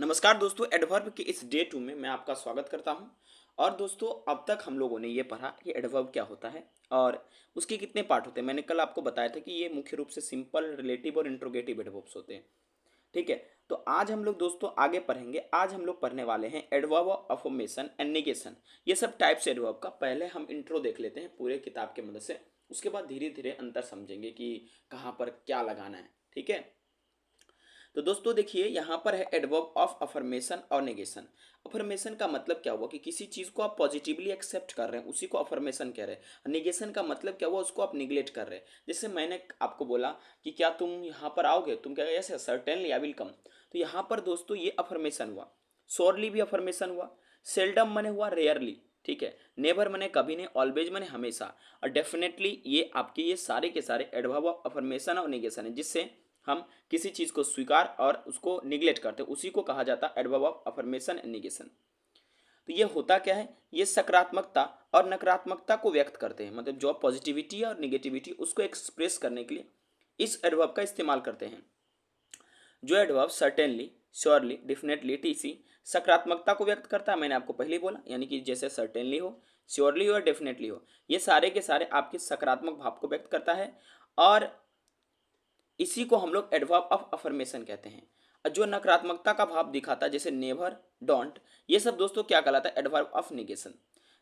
नमस्कार दोस्तों, एडवर्ब के इस डे 2 में मैं आपका स्वागत करता हूं। और दोस्तों, अब तक हम लोगों ने ये पढ़ा कि एडवर्ब क्या होता है और उसके कितने पार्ट होते हैं। मैंने कल आपको बताया था कि ये मुख्य रूप से सिंपल, रिलेटिव और इंट्रोगेटिव एडवर्ब्स होते हैं। ठीक है, तो आज हम लोग दोस्तों आगे पढ़ेंगे। आज हम लोग पढ़ने वाले हैं adverb of affirmation and negation. ये सब टाइप्स एडवर्ब का पहले हम इंट्रो देख लेते हैं पूरे किताब के मदद से। उसके बाद धीरे धीरे अंतर समझेंगे कि कहाँ पर क्या लगाना है। ठीक है, तो दोस्तों देखिए, यहाँ पर है एडवर्ब ऑफ अफर्मेशन और नेगेशन। अफर्मेशन का मतलब क्या हुआ कि किसी चीज़ को आप पॉजिटिवली एक्सेप्ट कर रहे हैं, उसी को अफर्मेशन कह रहे हैं। नेगेशन का मतलब क्या हुआ, उसको आप निगलेक्ट कर रहे हैं। जैसे मैंने आपको बोला कि क्या तुम यहाँ पर आओगे, तुम क्या yes certainly I will come. तो यहाँ पर दोस्तों ये अफर्मेशन हुआ। श्योरली भी अफर्मेशन हुआ। सेल्डम मने हुआ रेयरली। ठीक है, नेवर मने कभी नहीं, ऑलवेज मने हमेशा, और डेफिनेटली ये आपके ये सारे के सारे एडवर्ब ऑफ अफर्मेशन और नेगेशन है, जिससे हम किसी चीज को स्वीकार और उसको निग्लेक्ट करते हैं, उसी को कहा जाता है adverb of affirmation and negation. तो ये होता क्या है, ये सकारात्मकता और नकारात्मकता को व्यक्त करते हैं, मतलब जो पॉजिटिविटी और निगेटिविटी उसको एक्सप्रेस करने के लिए इस एडवर्ब का इस्तेमाल करते हैं। जो adverb certainly, surely, definitely, TC सकारात्मकता को व्यक्त करता है, मैंने आपको पहले ही बोला, यानी कि जैसे सर्टेनली हो, श्योरली हो और डेफिनेटली हो, ये सारे के सारे आपके सकारात्मक भाव को व्यक्त करता है। और इसी को हम लोग एडवर्ब ऑफ अफर्मेशन कहते हैं। और जो नकारात्मकता का भाव दिखाता है, जैसे नेवर, डोंट, ये सब दोस्तों क्या कहलाता है, एडवर्ब ऑफ नेगेशन।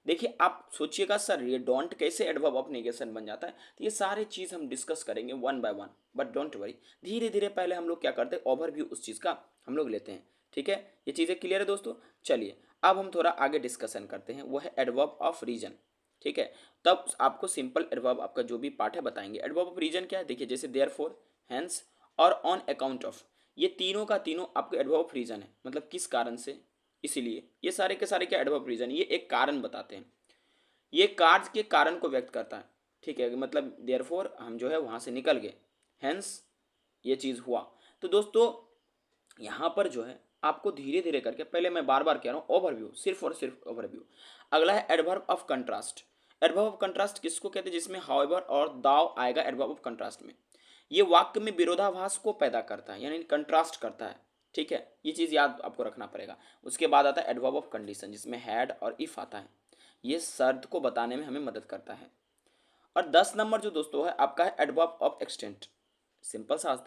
देखिए, आप सोचिएगा सर ये डोंट कैसे एडवर्ब ऑफ नेगेशन बन जाता है, तो ये सारी चीज हम डिस्कस करेंगे one by one. But don't worry, धीरे धीरे पहले हम लोग क्या करते हैं, ओवरव्यू उस चीज का हम लोग लेते हैं। ठीक है, ये चीजें क्लियर है दोस्तों। चलिए अब हम थोड़ा आगे डिस्कशन करते हैं, वो है एडवर्ब ऑफ रीजन। ठीक है, तब आपको सिंपल एडवर्ब आपका जो भी पार्ट है बताएंगे। एडवर्ब ऑफ रीजन क्या है, देखिए जैसे देयरफॉर, हैंस और ऑन अकाउंट ऑफ, ये तीनों का तीनों आपको एडवर्ब ऑफ रीजन है, मतलब किस कारण से, इसीलिए ये सारे के सारे क्या एडवर्ब ऑफ रीजन, ये एक कारण बताते हैं, ये कार्य के कारण को व्यक्त करता है। ठीक है, मतलब देयरफॉर हम जो है वहां से निकल गए, हेंस ये चीज हुआ। तो दोस्तों यहाँ पर जो है आपको धीरे धीरे करके, पहले मैं बार बार कह रहा हूँ ओवरव्यू, सिर्फ और सिर्फ ओवरव्यू। अगला है adverb of contrast. Adverb of contrast किसको कहते हैं, जिसमें हाउएवर और दाव आएगा एडवर्ब ऑफ कंट्रास्ट में। ये वाक्य में विरोधाभास को पैदा करता है, यानी कंट्रास्ट करता है। ठीक है, ये चीज याद आपको रखना पड़ेगा। उसके बाद आता है एडवर्ब ऑफ कंडीशन, जिसमें हैड और इफ आता है, ये शर्त को बताने में हमें मदद करता है। और 10 नंबर जो दोस्तों है आपका है एडवर्ब ऑफ एक्सटेंट। सिंपल सा,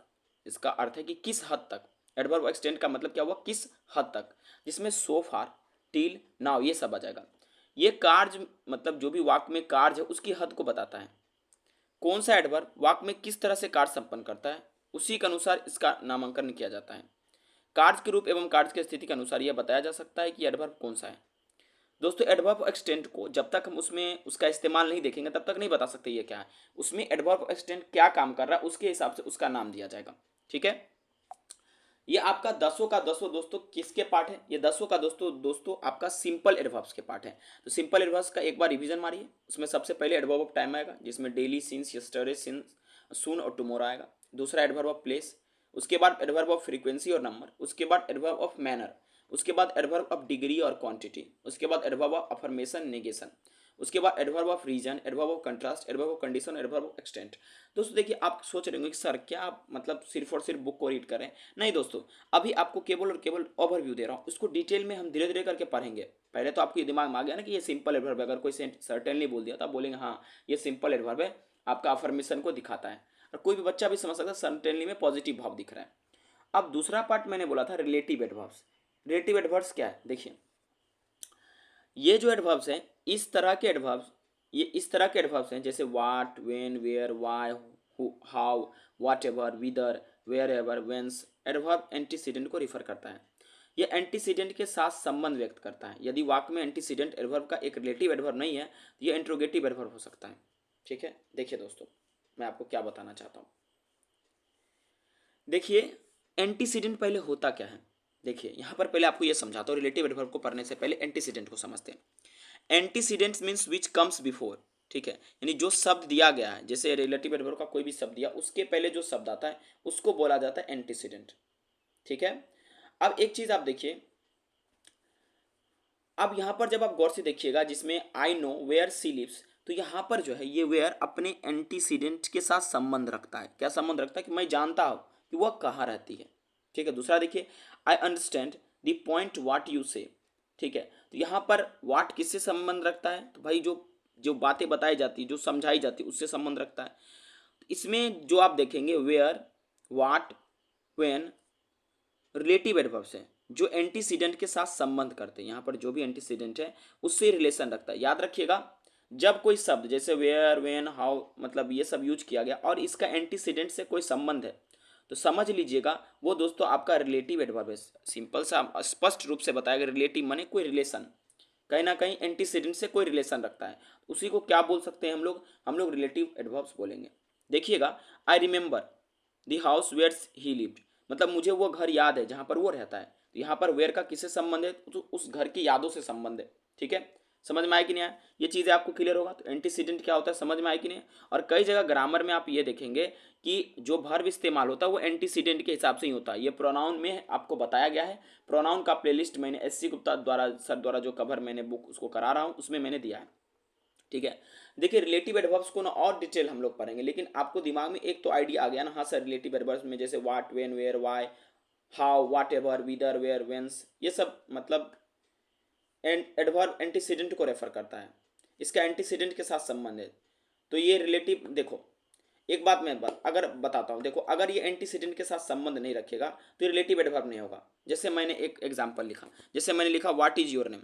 इसका अर्थ है कि किस हद तक। एडवर्ब एक्सटेंट का मतलब क्या हुआ, किस हद तक, जिसमें सो फार, टिल, नाउ ये सब आ जाएगा। ये कार्य, मतलब जो भी वाक्य में कार्य है उसकी हद को बताता है। कौन सा एडवर्ब वाक्य में किस तरह से कार्य संपन्न करता है, उसी के अनुसार इसका नामांकन किया जाता है। कार्य के रूप एवं कार्य की स्थिति के अनुसार यह बताया जा सकता है कि एडवर्ब कौन सा है। दोस्तों एडवर्ब एक्सटेंट को जब तक हम उसमें उसका इस्तेमाल नहीं देखेंगे तब तक नहीं बता सकते ये क्या है। उसमें एडवर्ब एक्सटेंट क्या काम कर रहा है उसके हिसाब से उसका नाम दिया जाएगा। ठीक है, ये आपका दसों का दसों दोस्तों किसके पार्ट है, ये दसों का दोस्तों दोस्तों आपका सिंपल एडवर्ब्स के पार्ट है। तो सिंपल एडवर्ब्स का एक बार रिवीजन मारिए। उसमें सबसे पहले एडवर्ब ऑफ टाइम आएगा, जिसमें daily, since, yesterday, since, soon और टुमारो आएगा। दूसरा एडवर्ब ऑफ प्लेस, उसके बाद एडवर्ब ऑफ फ्रीक्वेंसी और नंबर, उसके बाद एडवर्ब ऑफ मैनर, उसके बाद एडवर्ब ऑफ डिग्री और क्वांटिटी, उसके बाद एडवर्ब ऑफ अफर्मेशन, नेगेशन, उसके बाद adverb of reason, adverb of contrast, adverb of condition, adverb of extent. दोस्तों देखिए, आप सोच रहे होंगे कि सर क्या आप मतलब सिर्फ और सिर्फ बुक को रीड कर रहे हैं। नहीं दोस्तों, अभी आपको केवल और केवल ओवरव्यू दे रहा हूँ, उसको डिटेल में हम धीरे धीरे करके पढ़ेंगे। पहले तो आपको ये दिमाग में आ गया ना कि ये सिंपल एडवर्ब है, अगर कोई सर्टेनली बोल दिया तो आप बोलेंगे हाँ ये सिंपल एडवर्ब है, आपका अफर्मेशन को दिखाता है। और कोई भी बच्चा भी समझ सकता है सर्टेनली में पॉजिटिव भाव दिख रहा है। अब दूसरा पार्ट मैंने बोला था रिलेटिव एडवर्ब्स। रिलेटिव एडवर्ब्स क्या है, देखिए ये जो एडवर्ब्स हैं, इस तरह के एडवर्ब्स, ये इस तरह के एडवर्ब्स हैं, जैसे what, when, where, why, how, whatever, whither, wherever, whence. Adverb antecedent को रिफर करता है। ये एंटीसीडेंट के साथ संबंध व्यक्त करता है। यदि वाक्य में एंटीसीडेंट एडवर्ब का एक रिलेटिव एडवर्ब नहीं है तो ये इंट्रोगेटिव एडवर्ब हो सकता है। ठीक है, देखिए दोस्तों मैं आपको क्या बताना चाहता हूँ। देखिए एंटीसीडेंट पहले होता क्या है, देखिए यहाँ पर पहले आपको यह समझाता हूँ। रिलेटिव एडवर्ब को पढ़ने से पहले एंटीसीडेंट को समझते हैं। Antecedents means which comes before. ठीक है, यानी जो शब्द दिया गया है, जैसे रिलेटिव एडवर्ब का कोई भी शब्द दिया, उसके पहले जो शब्द आता है उसको बोला जाता है एंटीसीडेंट। ठीक है, अब एक चीज आप देखिए, अब यहां पर जब आप गौर से देखिएगा, जिसमें I know where she lives, तो यहां पर जो है ये वेयर अपने एंटीसीडेंट के साथ संबंध रखता है। क्या संबंध रखता है, कि मैं जानता हूं कि वह कहाँ रहती है। ठीक है, दूसरा देखिए, I understand the point what you से। ठीक है, तो यहाँ पर व्हाट किससे संबंध रखता है, तो भाई जो जो बातें बताई जाती, जो समझाई जाती, उससे संबंध रखता है। इसमें जो आप देखेंगे where, what, when relative adverbs हैं जो एंटीसीडेंट के साथ संबंध करते हैं। यहाँ पर जो भी एंटीसीडेंट है उससे रिलेशन रखता है। याद रखिएगा, जब कोई शब्द जैसे वेयर, व्हेन, हाउ, मतलब ये सब यूज किया गया और इसका एंटीसीडेंट से कोई संबंध है, तो समझ लीजिएगा वो दोस्तों आपका रिलेटिव एडवर्ब है। सिंपल सा स्पष्ट रूप से बताया गया, रिलेटिव माने कोई रिलेशन, कहीं ना कहीं एंटीसीडेंट से कोई रिलेशन रखता है, उसी को क्या बोल सकते हैं हम लोग रिलेटिव एडवर्ब्स बोलेंगे। देखिएगा, I remember the house where he lived, मतलब मुझे वो घर याद है जहां पर वो रहता है। तो यहाँ पर वेयर का किससे संबंध है, तो उस घर की यादों से संबंध है। ठीक है, समझ में आया कि नहीं आया, ये चीज़ें आपको क्लियर होगा। तो एंटीसीडेंट क्या होता है समझ में आया कि नहीं। और कई जगह ग्रामर में आप ये देखेंगे कि जो वर्ब इस्तेमाल होता है वो एंटीसीडेंट के हिसाब से ही होता है। ये प्रोनाउन में आपको बताया गया है। प्रोनाउन का प्लेलिस्ट मैंने SC गुप्ता द्वारा सर द्वारा जो कवर मैंने बुक उसको करा रहा हूँ उसमें मैंने दिया है। ठीक है, देखिए रिलेटिव एडवर्ब्स को ना और डिटेल हम लोग पढ़ेंगे, लेकिन आपको दिमाग में एक तो आइडिया आ गया ना, हाँ सर रिलेटिव एडवर्ब्स में जैसे what, when, where, why, how, whatever, whither, where, whence, ये सब मतलब एडवर्ब एंटीसीडेंट को रेफर करता है, इसका एंटीसीडेंट के साथ संबंध है। तो ये रिलेटिव, देखो एक बात मैं अगर बताता हूँ, देखो अगर ये एंटीसीडेंट के साथ संबंध नहीं रखेगा तो रिलेटिव एडवर्ब नहीं होगा। जैसे मैंने एक एग्जांपल लिखा, जैसे मैंने लिखा व्हाट इज योर नेम,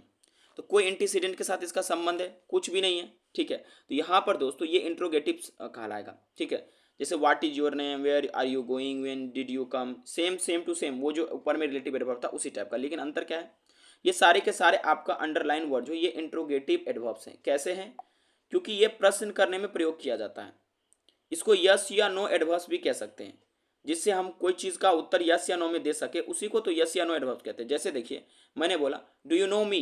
तो कोई एंटीसीडेंट के साथ इसका संबंध है कुछ भी नहीं है। ठीक है, तो यहाँ पर दोस्तों ये इंट्रोगेटिव कहलाएगा। ठीक है, जैसे what is your name, where are you going, when did you come, same same to same, वो जो ऊपर में रिलेटिव एडवर्ब था उसी टाइप का, लेकिन अंतर क्या है, ये सारे के सारे आपका अंडरलाइन वर्ड जो ये इंट्रोगेटिव एडवर्ब्स हैं। कैसे हैं, क्योंकि ये प्रश्न करने में प्रयोग किया जाता है। इसको यस या नो एडवर्ब्स भी कह सकते हैं, जिससे हम कोई चीज़ का उत्तर यस या नो में दे सके, उसी को तो यस या नो एडवर्ब्स कहते हैं। जैसे देखिए मैंने बोला डू यू नो मी,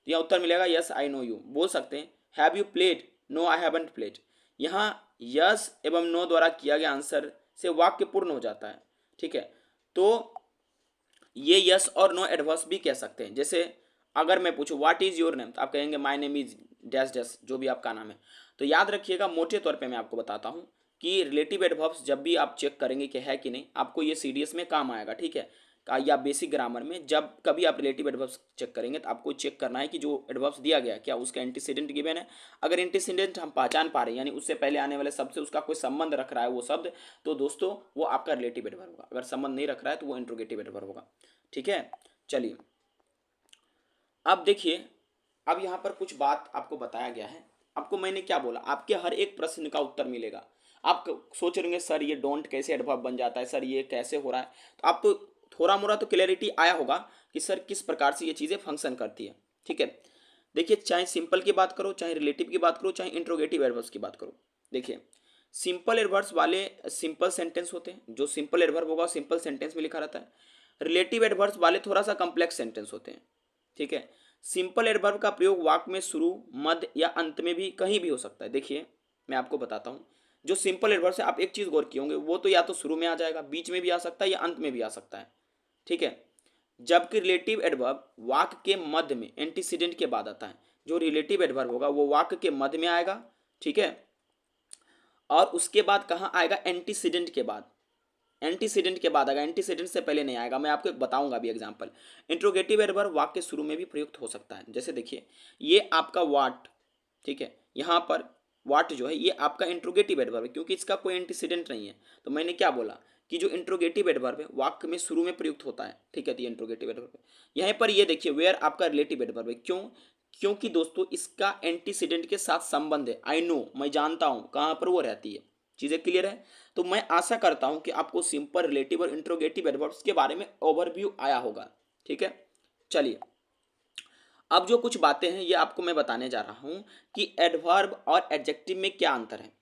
तो यहाँ उत्तर मिलेगा यस आई नो यू। बोल सकते हैं have you played, no I haven't played. यहाँ यस एवं नो द्वारा किया गया आंसर से वाक्य पूर्ण हो जाता है। ठीक है, तो ये यस और नो एडवर्ब्स भी कह सकते हैं। जैसे अगर मैं पूछूं व्हाट इज योर नेम, तो आप कहेंगे my name is dash dash, जो भी आपका नाम है। तो याद रखिएगा, मोटे तौर पे मैं आपको बताता हूं कि रिलेटिव एडवर्ब्स जब भी आप चेक करेंगे कि है कि नहीं, आपको ये CDS में काम आएगा। ठीक है, या बेसिक ग्रामर में जब कभी आप रिलेटिव एडवर्ब्स चेक करेंगे तो आपको चेक करना है कि जो एडवर्ब्स दिया गया क्या उसका एंटीसीडेंट गिवन है। अगर एंटीसीडेंट हम पहचान पा रहे हैं, यानी उससे पहले आने वाले शब्द से उसका कोई संबंध रख रहा है वो शब्द, तो दोस्तों वो आपका रिलेटिव एडवर्ब होगा। अगर संबंध नहीं रख रहा है तो वो इंट्रोगेटिव एडवर्ब होगा। ठीक है, चलिए अब देखिए, अब यहाँ पर कुछ बात आपको बताया गया है। आपको मैंने क्या बोला, आपके हर एक प्रश्न का उत्तर मिलेगा। आप सोच रहे सर ये डोंट कैसे एडवर्ब बन जाता है, सर ये कैसे हो रहा है, तो आपको थोड़ा मोड़ा तो क्लैरिटी आया होगा कि सर किस प्रकार से ये चीज़ें फंक्शन करती है। ठीक है, देखिए चाहे सिंपल की बात करो, चाहे रिलेटिव की बात करो, चाहे इंट्रोगेटिव एडवर्ब्स की बात करो। देखिए सिंपल एडवर्ब्स वाले सिंपल सेंटेंस होते हैं, जो सिंपल एडवर्ब होगा सिंपल सेंटेंस में लिखा रहता है। रिलेटिव एडवर्ब्स वाले थोड़ा सा कॉम्प्लेक्स सेंटेंस होते हैं। ठीक है, सिंपल एडवर्ब का प्रयोग वाक्य में शुरू, मध्य या अंत में भी कहीं भी हो सकता है। देखिए मैं आपको बताता हूँ, जो सिंपल एडवर्ब से आप एक चीज़ गौर किए होंगे, वो तो या तो शुरू में आ जाएगा, बीच में भी आ सकता है या अंत में भी आ सकता है। ठीक है, जबकि रिलेटिव एडवर्ब वाक्य के मध्य में एंटीसीडेंट के बाद आता है। जो रिलेटिव एडवर्ब होगा वो वाक्य के मध्य में आएगा। ठीक है, और उसके बाद कहाँ आएगा, एंटीसीडेंट के बाद। एंटीसीडेंट के बाद आएगा, एंटीसीडेंट से पहले नहीं आएगा। मैं आपको एक बताऊंगा अभी एग्जांपल। इंट्रोगेटिव एडवर्ब वाक्य के शुरू में भी प्रयुक्त हो सकता है। जैसे देखिए ये आपका वाट, ठीक है, यहाँ पर वाट जो है ये आपका इंट्रोगेटिव एडवर्ब है, क्योंकि इसका कोई एंटीसीडेंट नहीं है। तो मैंने क्या बोला कि जो इंट्रोगेटिव एडवर्ब है वाक्य में शुरू में प्रयुक्त होता है। ठीक है, तो ये इंट्रोगेटिव एडवर्ब है। यहाँ पर ये देखिए वेयर आपका रिलेटिव एडवर्ब है। क्यों, क्योंकि दोस्तों इसका एंटीसीडेंट के साथ संबंध है। आई नो, मैं जानता हूँ कहाँ पर वो रहती है। चीज़ें क्लियर है। तो मैं आशा करता हूं कि आपको सिंपल, रिलेटिव और इंट्रोगेटिव एडवर्ब्स के बारे में ओवरव्यू आया होगा। ठीक है, चलिए अब जो कुछ बातें हैं ये आपको मैं बताने जा रहा हूं कि एडवर्ब और एडजेक्टिव में क्या अंतर है।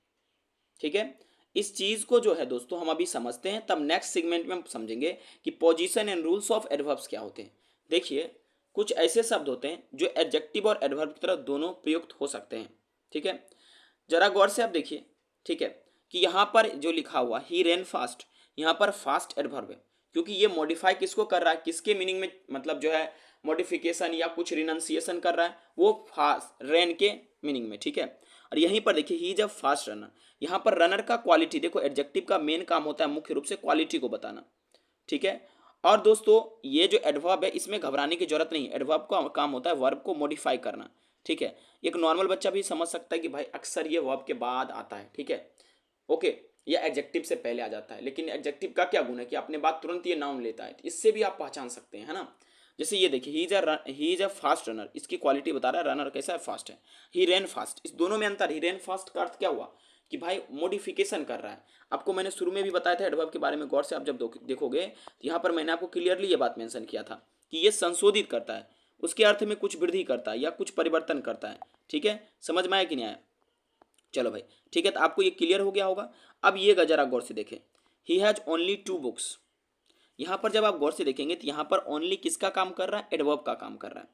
ठीक है, इस चीज को जो है दोस्तों हम अभी समझते हैं, तब नेक्स्ट सेगमेंट में हम समझेंगे कि position and rules of adverbs क्या होते हैं। देखिए कुछ ऐसे शब्द होते हैं जो एडजेक्टिव और एडवर्ब की तरह दोनों प्रयुक्त हो सकते हैं। ठीक है, जरा गौर से आप देखिए। ठीक है, कि यहाँ पर जो लिखा हुआ ही रेन फास्ट, यहाँ पर फास्ट एडवर्ब है, क्योंकि ये मॉडिफाई किसको कर रहा है, किसके मीनिंग में, मतलब जो है मॉडिफिकेशन या कुछ रिनंसिएशन कर रहा है, वो फास्ट रेन के मीनिंग में। ठीक है, और यहीं पर देखिए ही जब फास्ट रनर, यहाँ पर रनर का क्वालिटी देखो, एडजेक्टिव का मेन काम होता है मुख्य रूप से क्वालिटी को बताना। ठीक है, और दोस्तों ये जो एडवर्ब है इसमें घबराने की जरूरत नहीं है। एडवर्ब का काम होता है वर्ब को मॉडिफाई करना। ठीक है, एक नॉर्मल बच्चा भी समझ सकता है कि भाई अक्सर ये वर्ब के बाद आता है। ठीक है, ओके, या एडजेक्टिव से पहले आ जाता है। लेकिन एडजेक्टिव का क्या गुण है कि अपने बाद तुरंत ये नाउन लेता है, तो इससे भी आप पहचान सकते हैं, है ना। जैसे ये देखिए, he is a fast runner, इसकी क्वालिटी बता रहा है रनर कैसा है, फास्ट है। ही रैन फास्ट, इस दोनों में अंतर। ही रैन फास्ट का अर्थ क्या हुआ कि भाई मॉडिफिकेशन कर रहा है। आपको मैंने शुरू में भी बताया था एडवर्ब के बारे में, गौर से आप जब देखोगे तो यहाँ पर मैंने आपको क्लियरली ये बात मेंशन किया था कि ये संशोधित करता है, उसके अर्थ में कुछ वृद्धि करता है या कुछ परिवर्तन करता है। ठीक है, समझ में आया कि नहीं आया? चलो भाई ठीक है, तो आपको ये क्लियर हो गया होगा। अब ये जरा गौर से देखें, ही हैज ओनली 2 बुक्स। यहाँ पर जब आप गौर से देखेंगे तो यहाँ पर ओनली किसका काम कर रहा है, एडवर्ब का काम कर रहा है।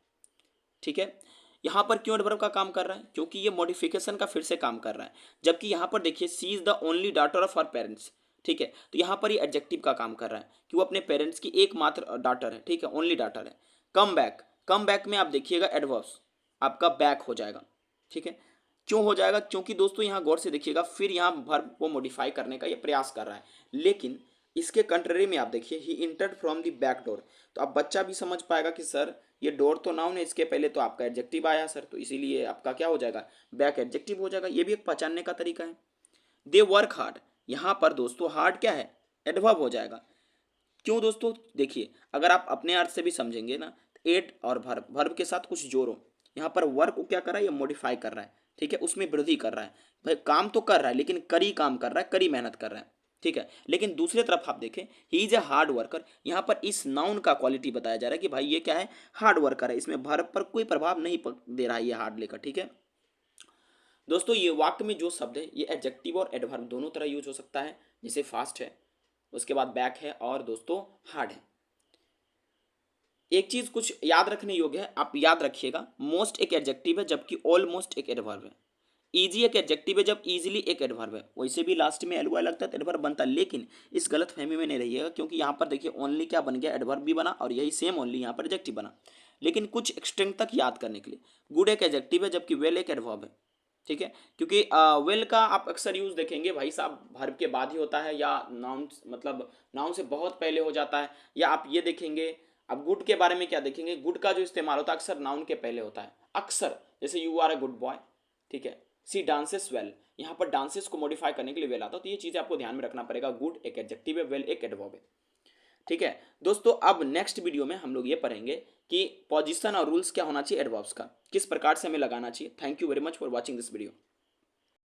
ठीक है, यहाँ पर क्यों एडवर्ब का काम कर रहा है, क्योंकि ये मॉडिफिकेशन का फिर से काम कर रहा है। जबकि यहाँ पर देखिए, she is the only daughter of her parents. ठीक है, तो यहाँ पर ये एडजेक्टिव का काम कर रहा है कि वो अपने पेरेंट्स की एकमात्र डॉटर है। ठीक है, ओनली डॉटर है। कम बैक में आप देखिएगा एडवर्ब्स आपका बैक हो जाएगा। ठीक है, क्यों हो जाएगा, क्योंकि दोस्तों यहाँ गौर से देखिएगा, फिर यहाँ वर्ब को मॉडिफाई करने का ये प्रयास कर रहा है। लेकिन इसके कंट्ररी में आप देखिए, he entered from the back door, तो अब बच्चा भी समझ पाएगा कि सर ये डोर तो नाउन है, इसके पहले तो आपका एडजेक्टिव आया सर, तो इसीलिए आपका क्या हो जाएगा, बैक एडजेक्टिव हो जाएगा। ये भी एक पहचानने का तरीका है। दे वर्क हार्ड, यहाँ पर दोस्तों हार्ड क्या है, एडवर्ब हो जाएगा। क्यों दोस्तों, देखिए अगर आप अपने अर्थ से भी समझेंगे ना, एड और वर्ब के साथ कुछ जोड़ो। यहाँ पर वर्क को क्या कर रहा है, ये मॉडिफाई कर रहा है। ठीक है, उसमें वृद्धि कर रहा है। भाई काम तो कर रहा है, लेकिन कड़ी काम कर रहा है, कड़ी मेहनत कर रहा है। ठीक है, लेकिन दूसरी तरफ आप देखें, he is a hard worker, यहाँ पर इस नाउन का क्वालिटी बताया जा रहा है कि भाई ये क्या है, हार्ड वर्कर है। इसमें वर्ब पर कोई प्रभाव नहीं दे रहा है ये हार्ड लेकर। ठीक है दोस्तों, ये वाक्य में जो शब्द है ये एडजेक्टिव और एडवर्ब दोनों तरह यूज हो सकता है। जैसे फास्ट है, उसके बाद बैक है, और दोस्तों हार्ड है। एक चीज कुछ याद रखने योग्य है, आप याद रखिएगा, मोस्ट एक एडजेक्टिव है जबकि ऑलमोस्ट एक एडवर्ब है। इजी एक एडजेक्टिव है जब इजीली एक एडवर्ब है। वैसे भी लास्ट में एलवाई लगता है तो एडवर्ब बनता है, लेकिन इस गलत फहमी में नहीं रहिएगा, क्योंकि यहाँ पर देखिए ओनली क्या बन गया, एडवर्ब भी बना, और यही सेम ओनली यहाँ पर एडजेक्टिव बना। लेकिन कुछ एक्सटेंट तक याद करने के लिए, गुड एक एडजेक्टिव है जबकि वेल एक एडवर्ब है। ठीक है, क्योंकि वेल का आप अक्सर यूज देखेंगे भाई साहब वर्ब के बाद ही होता है, या नाउन मतलब नाउन से बहुत पहले हो जाता है। या आप ये देखेंगे, अब गुड के बारे में क्या देखेंगे, गुड का जो इस्तेमाल होता है अक्सर नाउन के पहले होता है अक्सर। जैसे you are a good boy, ठीक है, सी डांसेस वेल, यहाँ पर डांसेस को मॉडिफाई करने के लिए वेल आता है। तो ये चीज़ें आपको ध्यान में रखना पड़ेगा, गुड एक एडजेक्टिव है, वेल एक एडवर्ब है। ठीक है दोस्तों, अब नेक्स्ट वीडियो में हम लोग ये पढ़ेंगे कि पोजीशन और रूल्स क्या होना चाहिए एडवर्ब्स का, किस प्रकार से हमें लगाना चाहिए। Thank you very much for watching this video.